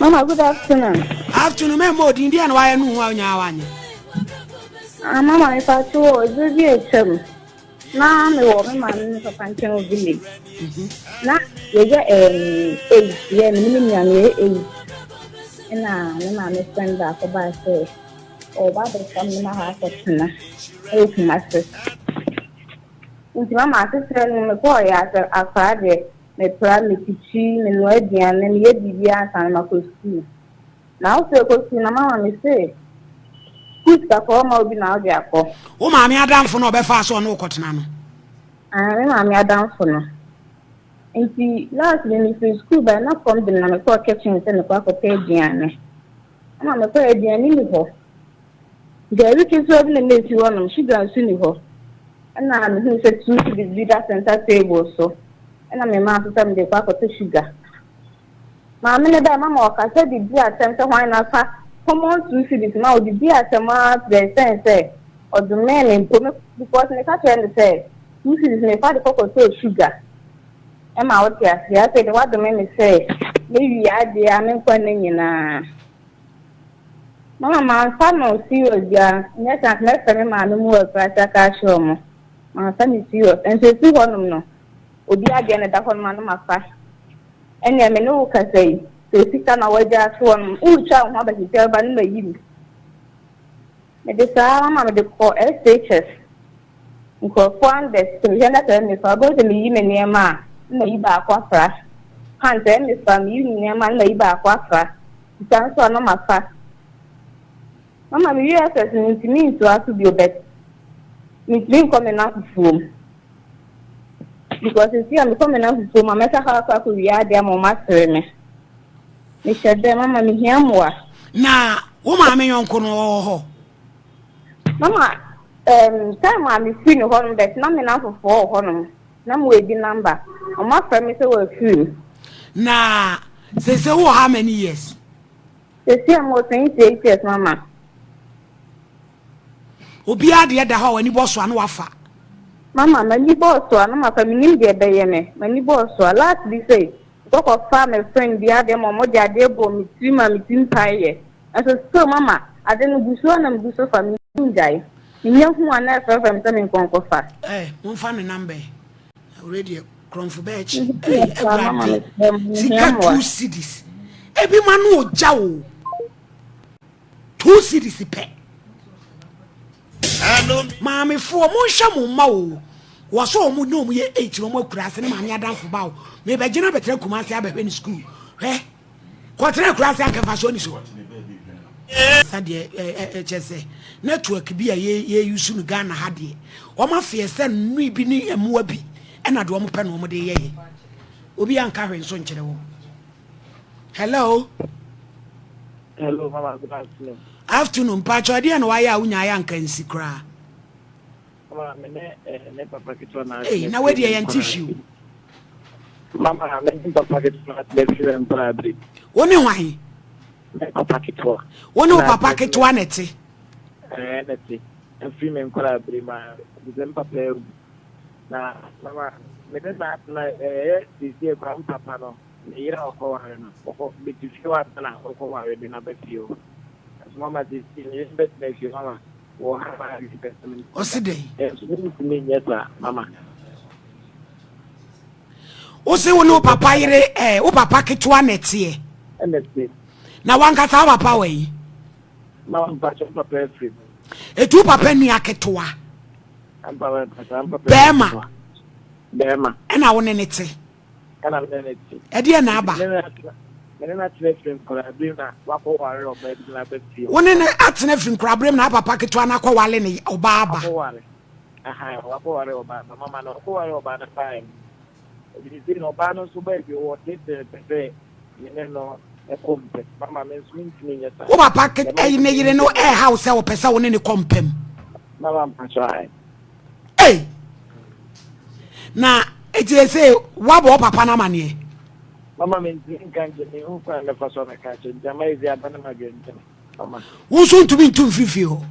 Mama, good afternoon. Afternoon, me mo di India no why no wa nya wanye. Mama, if I told you, be a chum. Now, me woman, man, for Pancho village. Now, you get 8, yeah, minimum, 8. And my friend back about say, oh, what is coming my house of Tina? 8 masters. Into my master said, me boy, after a Friday, me plan me teaching and wedding and yet be and my school. Now, so, because Mama, me say, who's the former be now, Jacob? Wo ma me adamfo no be fa so no kotena no. I'm a down for no. And see, last when we school by not come the name of kitchen and the park of Pediane. I'm a Pediane in the hall. The rich is serving the lady one, she does in the hall. And I'm who said to the leader center table so. And I'm a man to tell the park of the sugar. Mamma, Mamma, I said the dear center why not come on to see this now, the dear Sama, the sense, or the man in because the catcher said. This is my father cocoa sugar. Am I out here? I said, what the man say? Maybe I did. I'm in Quanina. Mamma, son, no serious, yeah. Yes, I'm not telling my no more price. I can't show me. My son is serious, and so see one of them. Would be again at that one man of my fast. And I may know can say, the sister now was just one. Oh, child, how does he tell by the you? The Sarah, the call SHS. One that the if I go to me near ma, lay back quafra. Hunt them if I'm using near my lay back quafra. Sounds on my fast. Mamma, you ask us to me to ask to be a bet. Miss Lynn coming out of home. Because you see, I'm coming out of home, my matter how I could be out there, my master. Miss Shadda, Mamma, me here more. Na, wo ma me yonko no ho. Mama, time I'm free no home, but not enough for home. No waiting number. On my premise, we're free. Na, say wo how many years? The same was 28 years, Mama. Obi ade da ha wani boss anu wafa. Mama, many boss, so I'm a family, dear Bayame. Many boss, so last this say, talk of farm and friend, the other mama, the other boy, me three, my meeting pie. As a so, Mama, I didn't do so and do so for me. Die. You know who are not from something conquer fast. One family number. Already cromfo batch. Sika 2 cities. Every man no jaw. 2 cities pe. Mami fo mo hwa mo ma o. Wo so mo no mo ye 8 no mo kura se ne mami adanfo ba o. Me be gina betre kuma se abehwe ni school. Kwatre kura se akafa so ni so. Sade chese network bi a ye use no Ghana ha de o ma fe se nnu bi ni emua bi e na de o mo pe no mo de ye obi anka hwe so nkere wo. Hello Mama, good afternoon. Afternoon pacho de na waya unya ya anka nsi kra. Mama, me papa kitwa na na we de ye ntifiu. Mama, me papa kitwa na de fiu embrabri. Woni hwan? Papa kitwa. Woni papa kitwa neti. Neti. Free me embrabri ma. Dizem papa na mama, me na this year papa no. Ira ko wa no. Ko bitifiu na ko wa we na betifiu. Mama this year bet na fiu mama. Wo ha ba investment. Oside. Me nyesa mama. O se wo no papa yire wo papa kitwa neti NSP. Na wanka sa papa we. Mama bacho papa free. Etu papa ni aketwa. Papa Bema. Ena wone neti. Ena neti. E de na aba. Na trefin kola bi na wako ware oba bi na beti. Wone ne atene fin kra brem na papa ketwa na kwa wale ne oba aba. Wako ware. Wako ware oba. Mama no wako ware oba na time. Bi no ba no so ba bi wo tete pepe. Yene no e kompe. Mama me swing ni nyeta. Wo papa ket ne yire no house e wo pesa wone ne kompem. Mama mpacho na eti say wabo papa na mane. Mama me nkanje ni hu kwa na faso na kache. Jama izi abana magente. Mama. Wo so ntumi ntum fifi ho.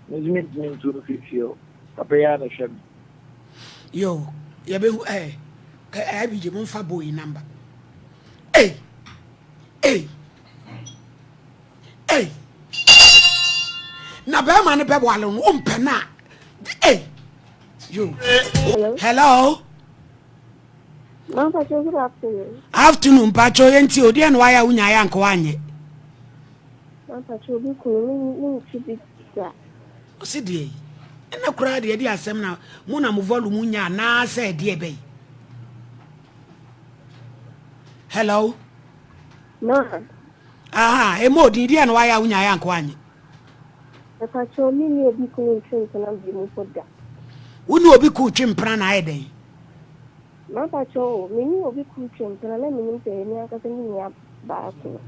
Nizimi ntum fifi ho. Papa ya na hwem. Yo, ya be ka abije mo fa boy number. be man be wale pena. Hey. You. Hello. No, Pacho, good afternoon. Afternoon, Pacho, enti odi en waya unya ya nko anye. No, Pacho, bi ku ni chibi da. O se die. Ena kura de di asem na mu na mu volume nya na se de be. Hello. No. Aha, emo di en waya unya ya nko anye. Pacho, ni obi ku ni ntwe na bi mu poda. Unu obi ku twimpra na aiden. No, Pacho, ni obi ku ntwe na na mi nte ni aka se ni ya ba ko.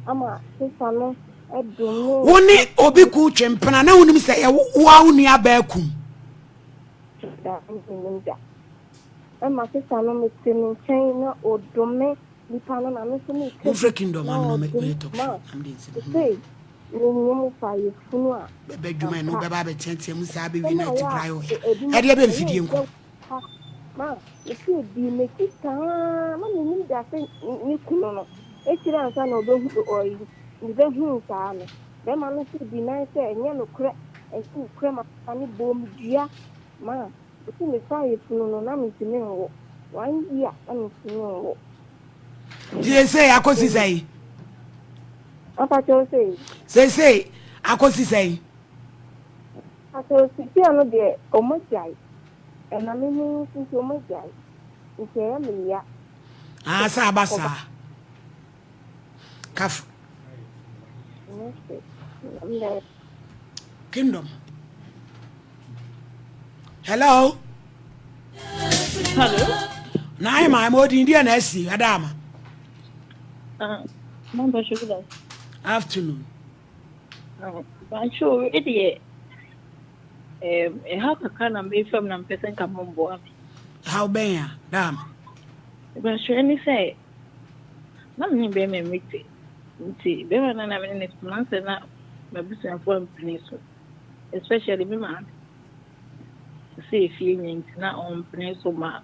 Ama sisa no edum no. Woni obi ku twimpra na unim se ye wa uni abakum. Da ni da. Ama sisa no metemi chen na odome nipa no na me so ni ke. Ufre kingdom am no me talk. Am dey say. Ni fa yefunu a be dwuma no be ba be tiantia mu sa be wi na ti cry o e de be mfidie nko ma e ti di me kita ma ni da se ni kuno no e ti ran sa na obehu oyi ni be hu sa no be ma no ti di na se enye no kre e ti kre ma ani bom dua ma e ti me fa yefunu no na mi ti me wo wan ya ani ti me wo die say akosi say apa cho say akosi say aso si ti ano de omojai na me ni si omojai nke ya me ya sa basa kaf kingdom. Hello. Na ai ma mo di na asi adama. Mamba sugar. Afternoon. But sure it is. How can I be from them person come on board? How ben ya dam. But sure any say. Nothing be me meet. See, be na na me next month na my business for place. Especially me man. See if you need na on place so ma.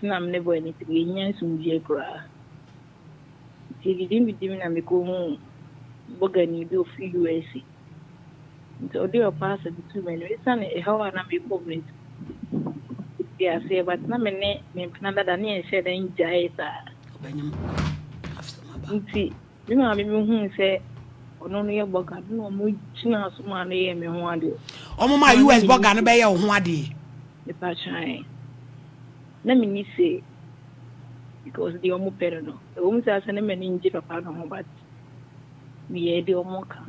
Na me never anything. Yen some je kra. See didn't be na me go Bogani do for USC. So they are passing to me. It's an how I am public. Yeah, say, but na me Canada than you said in Jaisa. See, you know, I mean, who say, no, near Boga, no, Muchina, someone, me one day. Oh, my US Bogan, bay or one day. The patch. Let me say, because the Omo Perno, the woman's as an enemy in Japan, but. We the omoka.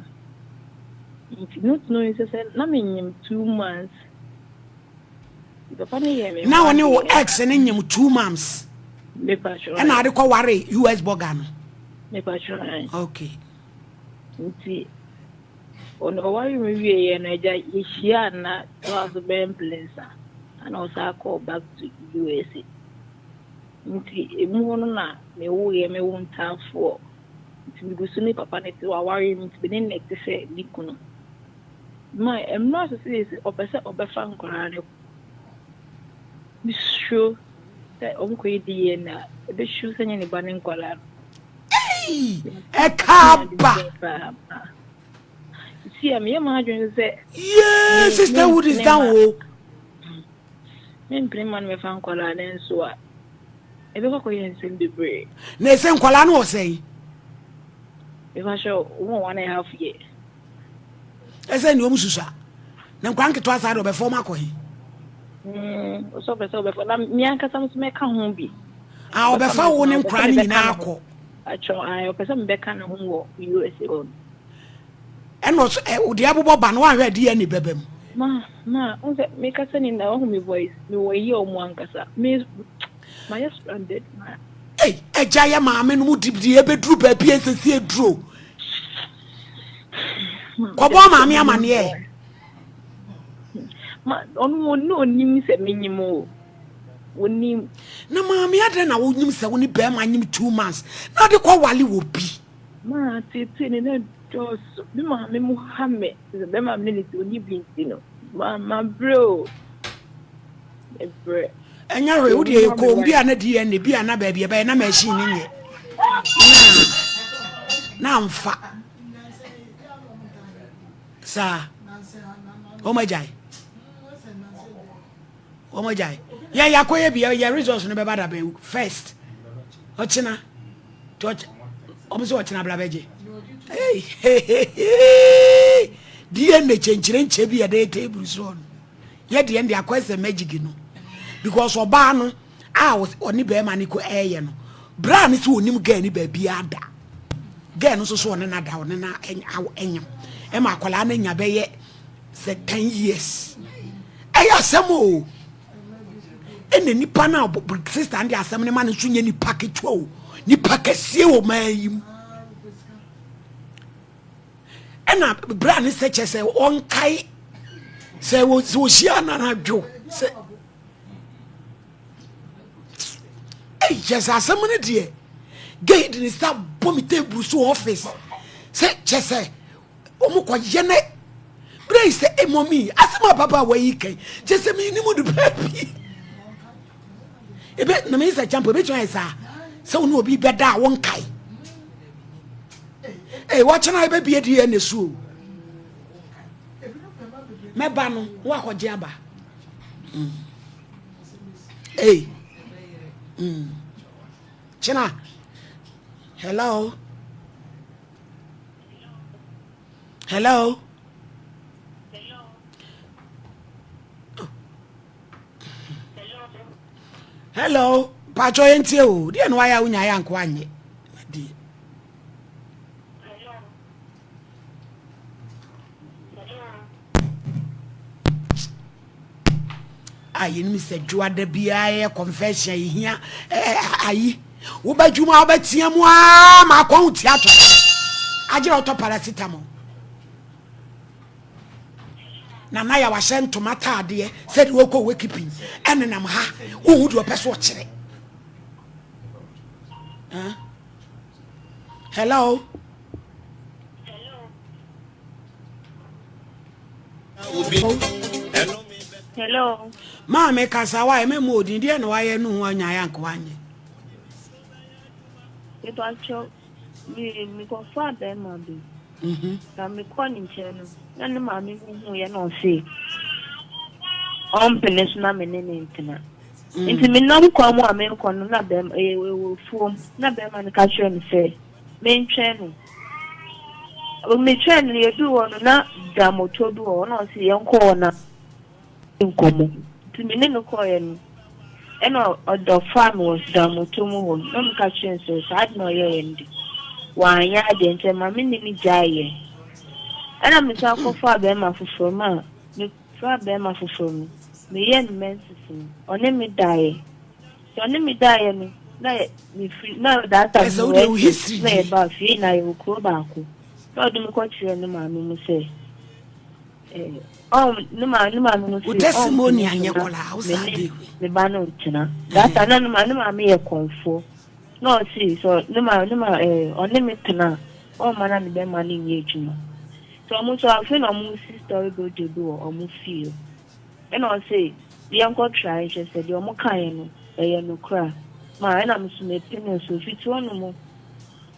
Not knowing said, him 2 months. Now I know X and in him 2 months. And I call worry US Bogan. Okay. See, on the worry maybe and I na was a band place and also I call back to USA. See, a moon me won't time for. Gusuni papa ne ti wa worry me to be next say dikuno my am not to say obese obefa nkora ne be sure that onko di na be sure sanya ne ba ne nkora eh e kaba see am ye ma adwen say yes sister wood is down o me prima me fa nkora ne so a e be ko yen sem bebre na se nkora no o say if I show 1.5 years. I say no mususa. Na nkwanke to asa do be form akohi. So be na mi anka sam so me ka ho bi. Ah obefa wo ne nkra ni nyina akọ. Acho ayo pese me be ka ne ho wo USA on. Eno so odi abobo ba no ahwe de ani bebem. Ma on se me ka sani na ho me voice me wo yi o mu ankasa. Me my stranded ma. Hey, eja ya maame no mudibdi ebedru ba bi esesi edro. Kobo maame amane e. Ma onu no nim se menyimo. Onim na maame ade na wonim se woni be ma nyim 2 months. Na de ko wale wo bi. Ma tete ne na jos bi maame Muhammad se be maame ne ti oni bi ntino. Ma bro. Ebre enya hwe wo de ko bia na di ene bia na ba bia ba na machine nye na mfa sa Oh my jai. Oh my jai. Yeah, ya koye bi ya resource no be bad aben first. Ochina. Church. Omo ochina bla beje. Hey. Die ne chenchire nche bi ya dey table so. Ye de end akwese magic no. Because oba no oni be ma ni ko eye no. Bra ni so onim ga ni ba bi ada. Ga no so oni na da oni na enyam. E ma akwala na nya be ye say 10 years. Eya samo. Ene nipa na sister and asem ne ma no so nya ni package o. Ni package o mayim. Ena bra ni se che se on kai se wo shia na na dwo se yes asem ne de gate ni sta bomi table so office se che se omo ko ye ne bra se emomi asem papa wa yi kan che se mi ni mu de papi ebe na me se champo be twa esa se wonu obi beda won kai watch na be bie die ne so meba no wa hoje aba China hello pacho yentie o de no aya unya ya nko anye di ayi ni se dwa da bia confession hia ayi wo ba dwuma wo ba tia mu a ma kwa hu theater agire auto paracetamol na ya wa shen tomato ade said wo ko keeping enenam ha wo hu do peso kire hello Hello. Ma me kasa wa me modin de no waye nu anya ya nko anye. It was me go for them abi. Na me ko ni nche no. Na ne ma me hu ye no se. On penes na me ne ntina. Nti me nam kwa mu a me ko no na bem fuom na bem an ka hwe me se. Me ntwe no. O me twe no ye du wono na da moto du wono se ye nko na. Nkomo to me no koye no eno odo farm was down motomo ho no me ka chen so sad no ye ndi wa anya de ntem ma me ni jaye ana me sa ko fa be ma fufuro ma me fa be ma fufuro me ye menses one me daye so one me daye no na me free na that time no na e ba fi na e ko ba ko so do me ko chire no ma me mu se numa no o testimony anye kola usade me ba no ntina that na numa me ye konfo no see so numa on me tena o mana me be mani nye ejuma so mo so afi na mo sister go de do o mo feel and I say the uncle try just said you mo kan no e no kra ma na me so me pin so fit one mo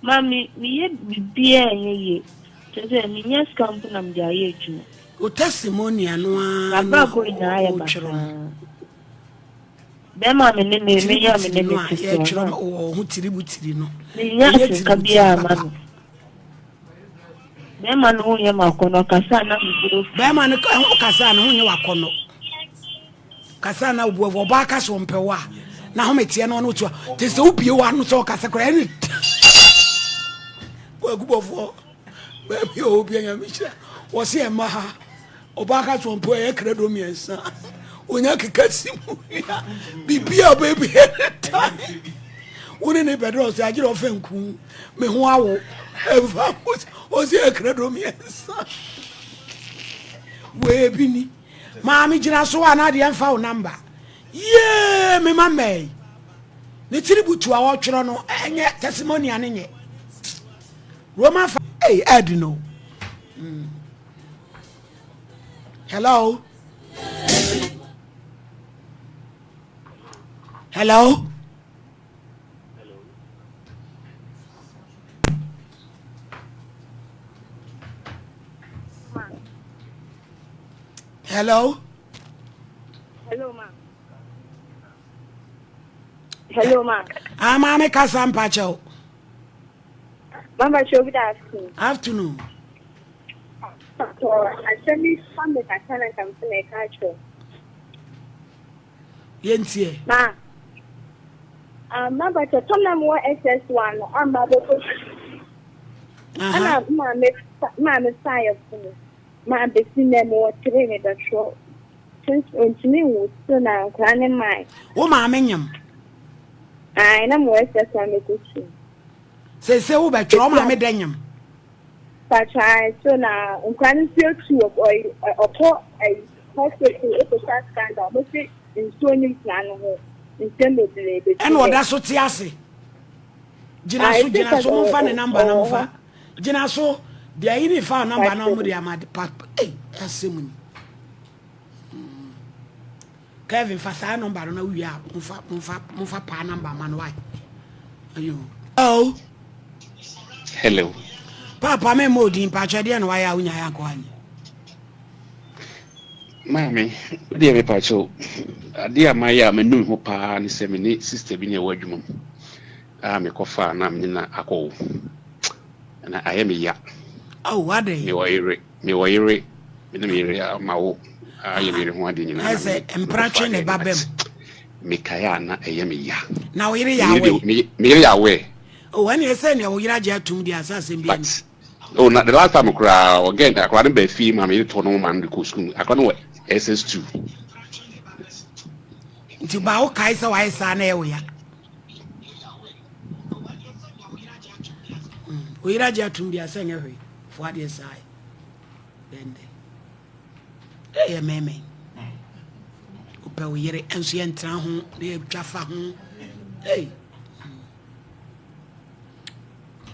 mami me ye bibia ye just me nya scam na me ja ye ejuma o testimony anu a na ko ina ya ba be ma me ne ya me ne ye chiro o hu tiri no ye ka bia ma no be ma no ye ma ko no kasa na me biro be ma no kasa na hu ye wakono kasa na obuo ba ka so mpewa na ho metie no no to te se ubie wa no so kasa kra ni wa gubofo be bi obi anya mi kira wo se ma ha obaka chompo e credo miensa onya kekasimu bibia baby woni ne bedro se agire ofenku me ho awo eva o se credo miensa we bini ma mi gira so ana de emfa o number ye me mamai ne tiributu a wo twero no enye testimony anenye Roman hey Edino hello Hello. Hello, ma. Hello, ma. Mama ka SOMPA cho. Mama, show me that afternoon. Afternoon. So, actually, some of the time I come to the culture. Yentie. Ma. Mama, to tell them what SS1 on my book. And I'm a science. Ma, be seen them more training that show. Since to me, was soon I'm planning mine. O ma menyam. I know more SS1 question. Say wo be tro ma me danyam. Patrai so na nkwan feel to or a hospital if a scandal but in so nim plan ho ntem be En oda so ti ase. Gina so mo fa ne number na mo fa. Gina so dia yini fa number na mo dia ma pap. Eh asemu ni. Kevin fa sa number na wi a mo fa pa number man why. Ayo. Oh. Hello. Papa me modin pa chede na why a unya ya ko ani. Mami, dia me pacho. Dia maya me nu ho pa ni se me ni sister bi ne wadwuma. Me kofa na me na akọ. Na aye me ya. Oh, what day? Me wa ire. Me na me ire ma wo. Aye me ire ho ade nyina. I say emprache ne babem. Me kaya na aye me ya. Na we ire ya we. Me ire ya we. Oh, when you say ne wo ire aja tum di asase bi. Oh, not the last time I cry again. I can't be fee, mammy, to no man to school. I can't wait. SS2. To bow Kaiser, why son area? We raja to be a singer for the side. Then they meme. Upa we yere ancient town, they jaffa. Hey.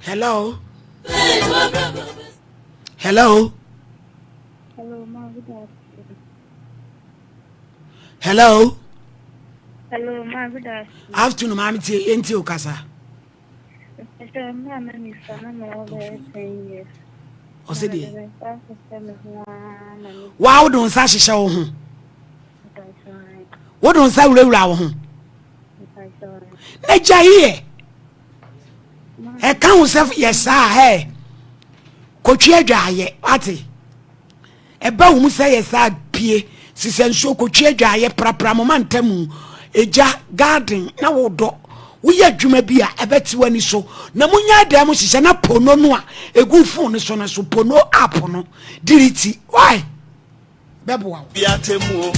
Hello. Hello. Hello, ma. Good afternoon. Hello. Hello, ma. Good afternoon. Afternoon, mami ti enti okasa. O se di. Wa don sa hihye wo ho. Wo don sa wurawura wo ho. Na jaye. E kan wo sef yes ah kotwe adwaye ate e ba wo mu se yes ah pie sisenso kotwe adwaye prapra mo mantamu eja garden na wo do wo ye adwuma bi a ebeti wani so na munya adam hihye na pono no a egu phone so na so pono app no diriti why bebo wa biatemu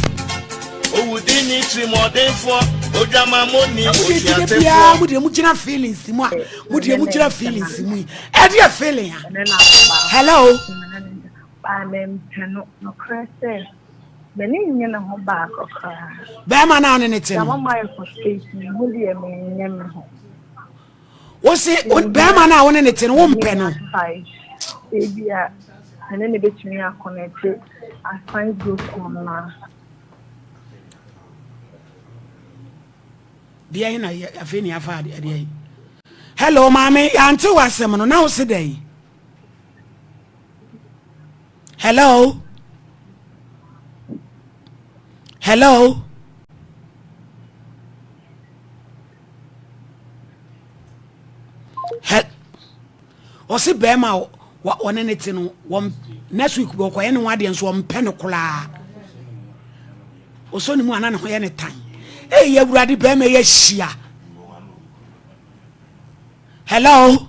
owudini trimodefo ojamamoni ofiatefo mudi mu gina feelings mu a mudi mu gina feelings mu e dia feeling hello I'm teno no crese beni nyina ho ba akokra be ma na ne tin mama for station mudi e nyem ho wo se be ma na wo ne tin wo mpe no ebia ene ne betumi akonnect assign group on na dia na afeni afa dia hello mama auntie wasem no na wo se dai hello hello o se be ma wona ne ti no next week bo ko ye ne wade nso o mpe no kula o so ni mu ana ne ho ye ne tan ya wurade be ma ye hia hello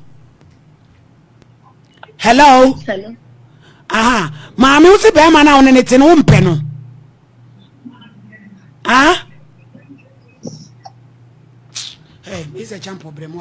hello aha maami wo se be ma na wona ne ti no wo mpe no ah hey is a champ problem.